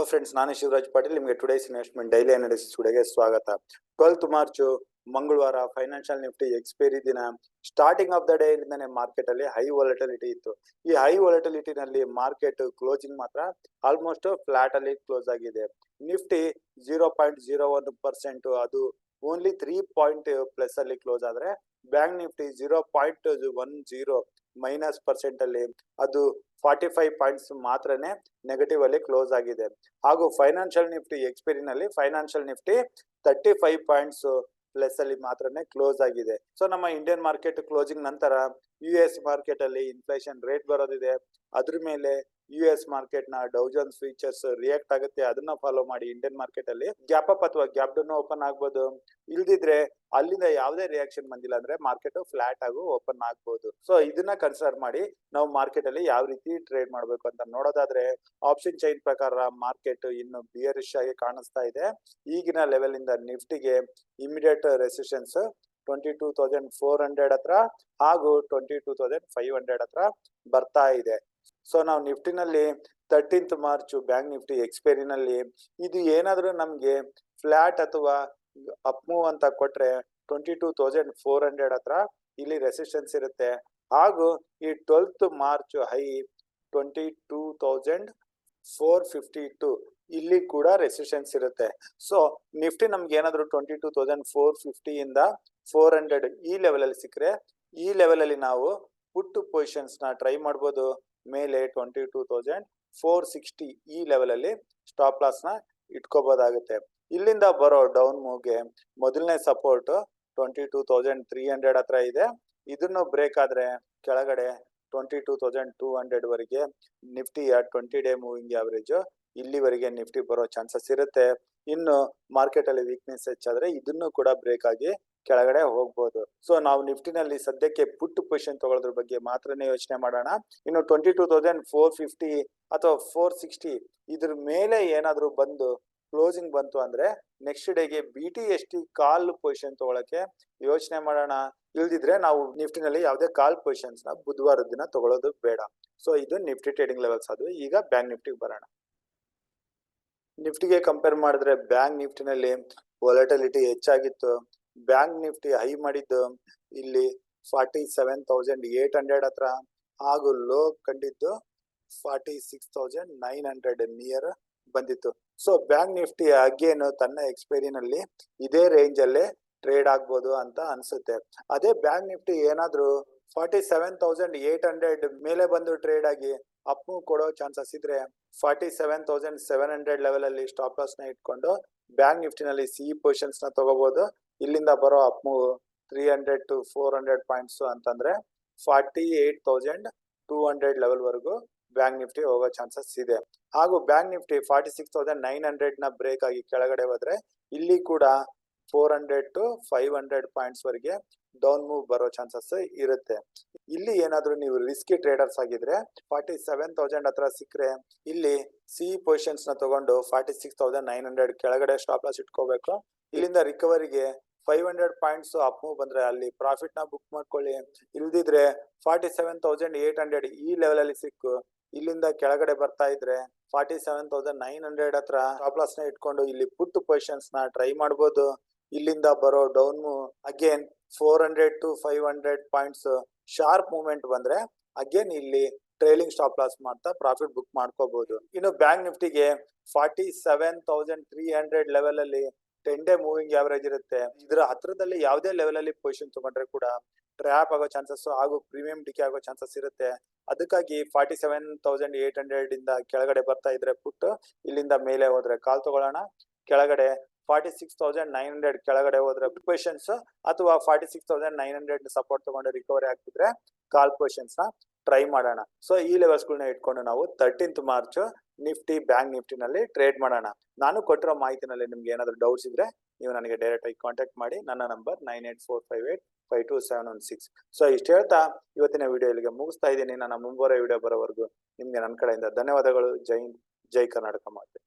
Friends, ನಾನು ಶಿವರಾಜ್ ಪಾಟೀಲ್. ನಿಮಗೆ today's investment daily analysis ವಿಡಿಯೋಗೆ ಸ್ವಾಗತ. 12th ಮಾರ್ಚ್ ಮಂಗಳವಾರ ಫೈನಾನ್ಷಿಯಲ್ ನಿಫ್ಟಿ ಎಕ್ಸ್ಪೈರಿ ದಿನ. ಸ್ಟಾರ್ಟಿಂಗ್ ಆಫ್ ದ ಡೇ ಇಂದಾನೆ ಮಾರ್ಕೆಟ್ ಅಲ್ಲಿ ಹೈ ವಾಲಟಿಲಿಟಿ ಇತ್ತು. ಈ ಹೈ ವಾಲಟಿಲಿಟಿ ನಲ್ಲಿ ಮಾರ್ಕೆಟ್ ಕ್ಲೋಸಿಂಗ್ ಮಾತ್ರ ಆಲ್ಮೋಸ್ಟ್ ಫ್ಲಾಟ್ ಅಲ್ಲಿ ಕ್ಲೋಸ್ ಆಗಿದೆ. ನಿಫ್ಟಿ 0.01%, ಅದು ಓನ್ಲಿ 3 ಪಾಯಿಂಟ್ ಪ್ಲಸ್ ಅಲ್ಲಿ ಕ್ಲೋಸ್ ಆದ್ರೆ, ಬ್ಯಾಂಕ್ ನಿಫ್ಟಿ 0.10 ಮೈನಸ್ ಪರ್ಸೆಂಟ್ ಅಲ್ಲಿ, ಅದು 45 ಪಾಯಿಂಟ್ಸ್ ಮಾತ್ರನೇ ನೆಗೆಟಿವ್ ಅಲ್ಲಿ ಕ್ಲೋಸ್ ಆಗಿದೆ. ಹಾಗೂ ಫೈನಾನ್ಷಿಯಲ್ ನಿಫ್ಟಿ ಎಕ್ಸ್ಪೈರಿ ನಲ್ಲಿ ಫೈನಾನ್ಷಿಯಲ್ ನಿಫ್ಟಿ 35 ಪಾಯಿಂಟ್ಸ್ ಪ್ಲಸ್ ಅಲ್ಲಿ ಮಾತ್ರನೇ ಕ್ಲೋಸ್ ಆಗಿದೆ. ಸೊ ನಮ್ಮ ಇಂಡಿಯನ್ ಮಾರ್ಕೆಟ್ ಕ್ಲೋಸಿಂಗ್ ನಂತರ US ಮಾರ್ಕೆಟ್ ಅಲ್ಲಿ ಇನ್ಫ್ಲೇಷನ್ ರೇಟ್ ಬರೋದಿದೆ. ಅದ್ರ ಮೇಲೆ US ಮಾರ್ಕೆಟ್ ನ ಡೌ ಜೋನ್ಸ್ ಫ್ಯೂಚರ್ಸ್ ರಿಯಾಕ್ಟ್ ಆಗುತ್ತೆ. ಅದನ್ನ ಫಾಲೋ ಮಾಡಿ ಇಂಡಿಯನ್ ಮಾರ್ಕೆಟ್ ಅಲ್ಲಿ ಗ್ಯಾಪ್ ಅಪ್ ಅಥವಾ ಗ್ಯಾಪ್ ಡೌನ್ ಓಪನ್ ಆಗ್ಬೋದು. ಇಲ್ದಿದ್ರೆ ಅಲ್ಲಿಂದ ಯಾವುದೇ ರಿಯಾಕ್ಷನ್ ಬಂದಿಲ್ಲ ಅಂದ್ರೆ ಮಾರ್ಕೆಟ್ ಫ್ಲಾಟ್ ಆಗು ಓಪನ್ ಆಗ್ಬಹುದು. ಸೊ ಇದನ್ನ ಕನ್ಸಿಡರ್ ಮಾಡಿ ನಾವು ಮಾರ್ಕೆಟ್ ಅಲ್ಲಿ ಯಾವ ರೀತಿ ಟ್ರೇಡ್ ಮಾಡಬೇಕು ಅಂತ ನೋಡೋದಾದ್ರೆ, ಆಪ್ಷನ್ ಚೈನ್ ಪ್ರಕಾರ ಮಾರ್ಕೆಟ್ ಇನ್ನು ಬಿಯರಿಶ್ ಆಗಿ ಕಾಣಿಸ್ತಾ ಇದೆ. ಈಗಿನ ಲೆವೆಲ್ ಇಂದ ನಿಫ್ಟಿಗೆ ಇಮಿಡಿಯೇಟ್ ರೆಸಿಸ್ಟೆನ್ಸ್ 22,400 ಹತ್ರ ಹಾಗೂ 22,500 ಹತ್ರ ಬರ್ತಾ ಇದೆ. ಸೊ ನಾವು ನಿಫ್ಟಿನಲ್ಲಿ 13th March bank Nifty expiry ನಲ್ಲಿ ಇದು ಏನಾದ್ರೂ ನಮ್ಗೆ ಫ್ಲಾಟ್ ಅಥವಾ ಅಪ್ ಮೂವ್ ಅಂತ ಕೊಟ್ರೆ 22,400 ಹತ್ರ ಇಲ್ಲಿ ರೆಸಿಸ್ಟೆನ್ಸ್ ಇರುತ್ತೆ. ಹಾಗೂ ಈ 12th ಮಾರ್ಚ್ ಹೈ 22,452 ಇಲ್ಲಿ ಕೂಡ ರೆಸಿಸ್ಟೆನ್ಸ್ ಇರುತ್ತೆ. ಸೊ ನಿಫ್ಟಿ ನಮ್ಗೆ ಏನಾದ್ರು 22,450 ಇಂದ 400 ಈ ಲೆವೆಲ್ ಅಲ್ಲಿ ಸಿಕ್ಕರೆ, ಈ ಲೆವೆಲ್ ಅಲ್ಲಿ ನಾವು ಪುಟ್ ಪೊಸಿಷನ್ಸ್ ನ ಟ್ರೈ ಮಾಡಬಹುದು. ಮೇಲೆ 22,460 ಈ ಲೆವೆಲ್ ಅಲ್ಲಿ ಸ್ಟಾಪ್ ಲಾಸ್ ನ ಇಟ್ಕೋಬಹುದಾಗುತ್ತೆ. ಇಲ್ಲಿಂದ ಬರೋ ಡೌನ್ ಮೂವ್ಗೆ ಮೊದಲನೇ ಸಪೋರ್ಟ್ 22,300 ಹತ್ರ ಇದೆ. ಇದನ್ನು ಬ್ರೇಕ್ ಆದ್ರೆ ಕೆಳಗಡೆ 22,200 ವರೆಗೆ ನಿಫ್ಟಿಯ 20 ಡೇ ಮೂವಿಂಗ್ ಆವರೇಜ್ ಇಲ್ಲಿವರೆಗೆ ನಿಫ್ಟಿ ಬರೋ ಚಾನ್ಸಸ್ ಇರುತ್ತೆ. ಇನ್ನು ಮಾರ್ಕೆಟ್ ಅಲ್ಲಿ ವೀಕ್ನೆಸ್ ಹೆಚ್ಚಾದ್ರೆ ಇದನ್ನು ಕೂಡ ಬ್ರೇಕ್ ಆಗಿ ಕೆಳಗಡೆ ಹೋಗ್ಬೋದು. ಸೊ ನಾವು ನಿಫ್ಟಿನಲ್ಲಿ ಸದ್ಯಕ್ಕೆ ಪುಟ್ ಪೊಸಿಷನ್ ತಗೊಳ್ಳೋದ್ರ ಬಗ್ಗೆ ಮಾತ್ರನೇ ಯೋಚನೆ ಮಾಡೋಣ. ಇನ್ನು 22,450 ಅಥವಾ 460 ಇದ್ರ ಮೇಲೆ ಏನಾದ್ರೂ ಬಂದು ಕ್ಲೋಸಿಂಗ್ ಬಂತು ಅಂದ್ರೆ ನೆಕ್ಸ್ಟ್ ಡೇಗೆ BTST ಕಾಲ್ ಪೊಸಿಷನ್ ತಗೊಳಕ್ಕೆ ಯೋಚನೆ ಮಾಡೋಣ. ಇಲ್ದಿದ್ರೆ ನಾವು ನಿಫ್ಟಿನಲ್ಲಿ ಯಾವುದೇ ಕಾಲ್ ಪೊಸಿಷನ್ಸ್ ನ ಬುಧವಾರದ ದಿನ ತಗೊಳ್ಳೋದು ಬೇಡ. ಸೊ ಇದು ನಿಫ್ಟಿ ಟ್ರೇಡಿಂಗ್ ಲೆವೆಲ್ಸ್. ಅದು ಈಗ ಬ್ಯಾಂಕ್ ನಿಫ್ಟಿಗೆ ಬರೋಣ. ನಿಫ್ಟಿಗೆ ಕಂಪೇರ್ ಮಾಡಿದ್ರೆ ಬ್ಯಾಂಕ್ ನಿಫ್ಟಿನಲ್ಲಿ ವಾಲಟಿಲಿಟಿ ಹೆಚ್ಚಾಗಿತ್ತು. ಬ್ಯಾಂಕ್ ನಿಫ್ಟಿ ಹೈ ಮಾಡಿದ್ದು ಇಲ್ಲಿ 47,800 ಹತ್ರ ಹಾಗೂ ಲೋ ಕಂಡಿದ್ದು 46,900 ನಿಯರ್ ಬಂದಿತ್ತು. ಸೊ ಬ್ಯಾಂಕ್ ನಿಫ್ಟಿ ಅಗೇನ್ ತನ್ನ ಎಕ್ಸ್ಪೈರಿ ನಲ್ಲಿ ಇದೇ ರೇಂಜ್ ಅಲ್ಲೇ ಟ್ರೇಡ್ ಆಗ್ಬೋದು ಅಂತ ಅನ್ಸುತ್ತೆ. ಅದೇ ಬ್ಯಾಂಕ್ ನಿಫ್ಟಿ ಏನಾದ್ರೂ 47,800 ಮೇಲೆ ಬಂದು ಟ್ರೇಡ್ ಆಗಿ ಅಪ್ ಮೂವ್ ಕೊಡೋ ಚಾನ್ಸಸ್ ಇದ್ರೆ 47,700 ಲೆವೆಲ್ ಅಲ್ಲಿ ಸ್ಟಾಪ್ ಲಾಸ್ ನ ಇಟ್ಕೊಂಡು ಬ್ಯಾಂಕ್ ನಿಫ್ಟಿನಲ್ಲಿ ಸಿ ಪೊಸಿಷನ್ಸ್ ನ ತಗೋಬಹುದು. ಇಲ್ಲಿಂದ ಬರೋ ಅಪ್ ಮೂವ್ 300 to 400 ಪಾಯಿಂಟ್ಸ್ ಅಂತಂದ್ರೆ 48,200 ಲೆವೆಲ್ ವರೆಗೂ ಬ್ಯಾಂಕ್ ನಿಫ್ಟಿ ಹೋಗೋ ಚಾನ್ಸಸ್ ಇದೆ. ಹಾಗೂ ಬ್ಯಾಂಕ್ ನಿಫ್ಟಿ 46,900 ನ ಬ್ರೇಕ್ ಆಗಿ ಕೆಳಗಡೆ ಹೋದ್ರೆ ಇಲ್ಲಿ ಕೂಡ 400 to 500 ಪಾಯಿಂಟ್ಸ್ ವರೆಗೆ ಡೌನ್ ಮೂವ್ ಬರೋ ಚಾನ್ಸಸ್ ಇರುತ್ತೆ. ಇಲ್ಲಿ ಏನಾದ್ರೂ ನೀವು ರಿಸ್ಕಿ ಟ್ರೇಡರ್ಸ್ ಆಗಿದ್ರೆ 47,000 ಹತ್ರ ಸಿಕ್ಕರೆ ಇಲ್ಲಿ ಸಿ ಪೊಸಿಷನ್ಸ್ ನ ತಗೊಂಡು 46,900 ಕೆಳಗಡೆ ಸ್ಟಾಪ್ ಲಾಸ್ ಇಟ್ಕೋಬೇಕು. ಇಲ್ಲಿಂದ ರಿಕವರಿಗೆ 500 ಪಾಯಿಂಟ್ಸ್ ಅಪ್ ಮೂವ್ ಬಂದ್ರೆ ಅಲ್ಲಿ ಪ್ರಾಫಿಟ್ ನ ಬುಕ್ ಮಾಡ್ಕೊಳ್ಳಿ. ಇಲ್ದಿದ್ರೆ 47,800 ಈ ಲೆವೆಲ್ ಅಲ್ಲಿ ಸಿಕ್ಕು ಇಲ್ಲಿಂದ ಕೆಳಗಡೆ ಬರ್ತಾ ಇದ್ರೆ 47,900 ಹತ್ರ ಸ್ಟಾಪ್ ಲಾಸ್ ನ ಇಟ್ಕೊಂಡು ಇಲ್ಲಿ ಪುಟ್ ಪೊಸಿಷನ್ಸ್ ನ ಟ್ರೈ ಮಾಡಬಹುದು. ಇಲ್ಲಿಂದ ಬರೋ down move again 400 to 500 points sharp movement ಬಂದ್ರೆ ಅಗೇನ್ ಇಲ್ಲಿ ಟ್ರೈಲಿಂಗ್ ಸ್ಟಾಪ್ ಲಾಸ್ ಮಾಡ್ತಾ ಪ್ರಾಫಿಟ್ ಬುಕ್ ಮಾಡ್ಕೋಬಹುದು. ಇನ್ನು ಬ್ಯಾಂಕ್ ನಿಫ್ಟಿಗೆ 47,300 ಲೆವೆಲ್ ಅಲ್ಲಿ 10 ಡೇ ಮೂವಿಂಗ್ ಆವರೇಜ್ ಇರುತ್ತೆ. ಇದರ ಹತ್ರದಲ್ಲಿ ಯಾವುದೇ ಲೆವೆಲ್ ಅಲ್ಲಿ ಪೊಸಿಷನ್ ತಗೊಂಡ್ರೆ ಕೂಡ ಟ್ರ್ಯಾಪ್ ಆಗೋ ಚಾನ್ಸಸ್ ಹಾಗೂ ಪ್ರೀಮಿಯಂ ಡಿಕೆ ಆಗೋ ಚಾನ್ಸಸ್ ಇರುತ್ತೆ. ಅದಕ್ಕಾಗಿ 47,800 ಇಂದ ಕೆಳಗಡೆ ಬರ್ತಾ ಇದ್ರೆ ಪುಟ್, ಇಲ್ಲಿಂದ ಮೇಲೆ ಹೋದ್ರೆ ಕಾಲ್ ತಗೊಳ್ಳೋಣ. ಕೆಳಗಡೆ 46,900 ಕೆಳಗಡೆ ಹೋದ್ರೆ ಪೊಸಿಷನ್ಸ್, ಅಥವಾ 46,900 ಸಪೋರ್ಟ್ ತಗೊಂಡು ರಿಕವರಿ ಆಗ್ತಿದ್ರೆ ಕಾಲ್ ಪೊಸಿಷನ್ಸ್ ನ ಟ್ರೈ ಮಾಡೋಣ. ಸೊ ಈ ಲೆವೆಲ್ಸ್ ಗಳನ್ನ ಇಟ್ಕೊಂಡು ನಾವು 13th March Nifty bank Nifty ನಲ್ಲಿ ಟ್ರೇಡ್ ಮಾಡೋಣ. ನಾನು ಕೊಟ್ಟಿರೋ ಮಾಹಿತಿನಲ್ಲಿ ನಿಮ್ಗೆ ಏನಾದ್ರು ಡೌಟ್ಸ್ ಇದ್ರೆ ನೀವು ನನಗೆ ಡೈರೆಕ್ಟ್ ಆಗಿ ಕಾಂಟ್ಯಾಕ್ಟ್ ಮಾಡಿ. ನನ್ನ ನಂಬರ್ 9845852716. ಸೊ ಇಷ್ಟು ಹೇಳ್ತಾ ಇವತ್ತಿನ ವಿಡಿಯೋ ಇಲ್ಲಿಗೆ ಮುಗಿಸ್ತಾ ಇದ್ದೀನಿ. ನನ್ನ ಮುಂಬರೋ ವಿಡಿಯೋ ಬರೋವರೆಗೂ ನಿಮ್ಗೆ ನನ್ನ ಕಡೆಯಿಂದ ಧನ್ಯವಾದಗಳು. ಜೈ ಹಿಂದ್, ಜೈ ಕರ್ನಾಟಕ ಮಾತೆ.